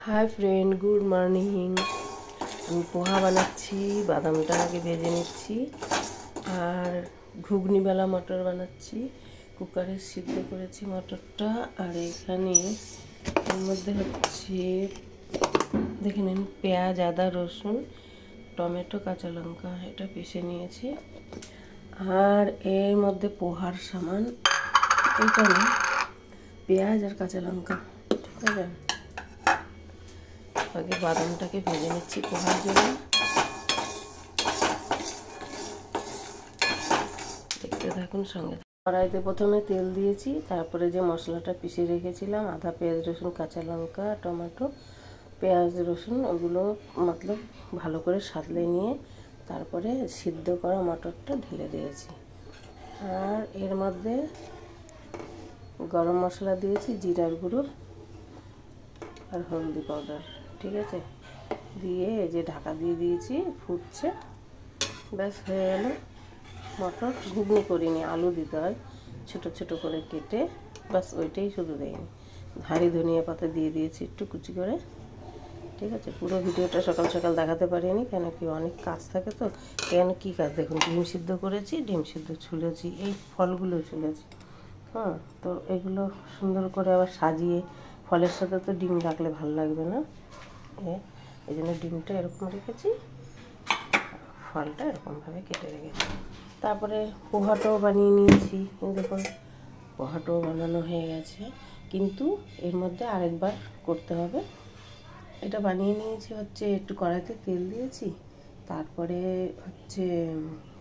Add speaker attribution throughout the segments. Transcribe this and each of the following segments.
Speaker 1: Hi friend, good morning. আমি পোহা বানাচ্ছি, বাদামটা আগে ভেজে নিচ্ছি। আর ঘুগনিওয়ালা মটর বানাচ্ছি। কুকারে সিদ্ধ করেছি মটরটা। আর এখানে এর মধ্যে হচ্ছে দেখে নিন, পেঁয়াজ, আদা, রসুন, টমেটো, কাঁচা লঙ্কা এটা পিষে নিয়েছি। আর এর মধ্যে পোহার সামান এটা না, পেঁয়াজ আর কাঁচা লঙ্কা, ঠিক আছে। আগে বাদামটাকে ভেজে নিচ্ছি পোহার জন্য। দেখতে থাকুন সঙ্গে। কড়াইতে প্রথমে তেল দিয়েছি, তারপরে যে মশলাটা পিষে রেখেছিলাম, আদা, পেঁয়াজ, রসুন, কাঁচা লঙ্কা, টমেটো, পেঁয়াজ, রসুন, ওগুলো মতলব ভালো করে সাঁতলে নিয়ে তারপরে সিদ্ধ করা মটরটা ঢেলে দিয়েছি। আর এর মধ্যে গরম মশলা দিয়েছি, জিরার গুঁড়ো আর হলদি পাউডার, ঠিক আছে। দিয়ে এই যে ঢাকা দিয়ে দিয়েছি, ফুটছে, ব্যাস হয়ে গেল। মটর ঘুগনি করিনি, আলু দিতে হয় ছোটো ছোটো করে কেটে, ব্যাস ওইটাই শুধু দেয়নি। ধারি ধনিয়া পাতা দিয়ে দিয়েছি একটু কুচি করে, ঠিক আছে। পুরো ভিডিওটা সকাল সকাল দেখাতে পারিনি, কেন কি অনেক কাজ থাকে তো। কেন কী কাজ দেখুন, ডিম সিদ্ধ করেছি, ডিম সিদ্ধ ছুলেছি, এই ফলগুলো ছুলেছি, হ্যাঁ। তো এগুলো সুন্দর করে আবার সাজিয়ে, ফলের সাথে তো ডিম রাখলে ভালো লাগবে না, এই জন্য ডিমটা এরকম রেখেছি, ফলটা এরকমভাবে কেটে রেখেছি। তারপরে পোহাটাও বানিয়ে নিয়েছি, দেখুন পোহাটাও বানানো হয়ে গেছে। কিন্তু এর মধ্যে আরেকবার করতে হবে। এটা বানিয়ে নিয়েছি হচ্ছে, একটু কড়াইতে তেল দিয়েছি, তারপরে হচ্ছে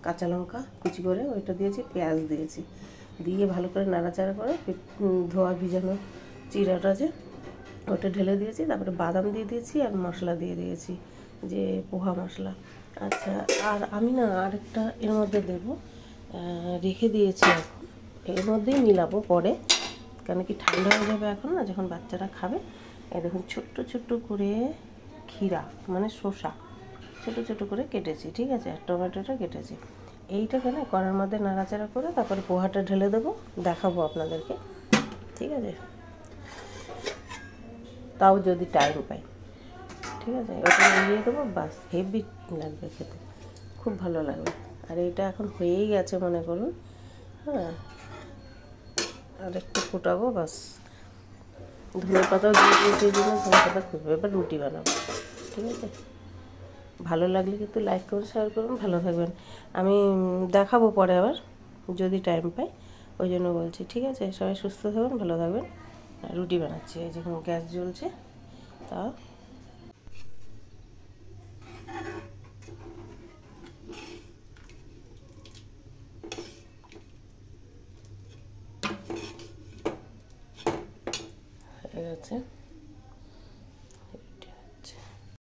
Speaker 1: কাঁচা লঙ্কা কুচি করে ওইটা দিয়েছি, পেঁয়াজ দিয়েছি, দিয়ে ভালো করে নাড়াচাড়া করে ধোয়া ভিজানো চিড়াটা যে ওটা ঢেলে দিয়েছি। তারপরে বাদাম দিয়ে দিয়েছি আর মশলা দিয়ে দিয়েছি, যে পোহা মশলা। আচ্ছা, আর আমি না আরেকটা এর মধ্যে দেবো, রেখে দিয়েছি, এখন এর মধ্যেই মিলাবো পরে, কেন কি ঠান্ডা হয়ে যাবে এখন না, যখন বাচ্চারা খাবে। এই দেখুন ছোট্ট ছোট্ট করে ক্ষীরা মানে শসা ছোটো ছোটো করে কেটেছি, ঠিক আছে। আর টমেটোটা কেটেছি। এইটাকে না কড়ার মধ্যে নাড়াচাড়া করে তারপরে পোহাটা ঢেলে দেবো, দেখাবো আপনাদেরকে, ঠিক আছে। তাও যদি টাইম পাই, ঠিক আছে। ওটা দিয়ে দেবো, বাস হেভি লাগবে খেতে, খুব ভালো লাগবে। আর এটা এখন হয়েই গেছে মনে করুন, হ্যাঁ। আর একটু ফোটাবো, বাস। ধনে পাতাও দিয়ে দিয়েছি, এই জন্য ধনে পাতা খুঁজবো। এবার রুটি বানাবো, ঠিক আছে। ভালো লাগলে কিন্তু লাইক করুন, শেয়ার করুন, ভালো থাকবেন। আমি দেখাবো পরে আবার যদি টাইম পাই, ওই জন্য বলছি, ঠিক আছে। সবাই সুস্থ থাকবেন, ভালো থাকবেন। রুটি বানাচ্ছি, এই যখন গ্যাস জ্বলছে, তা হয়ে গেছে।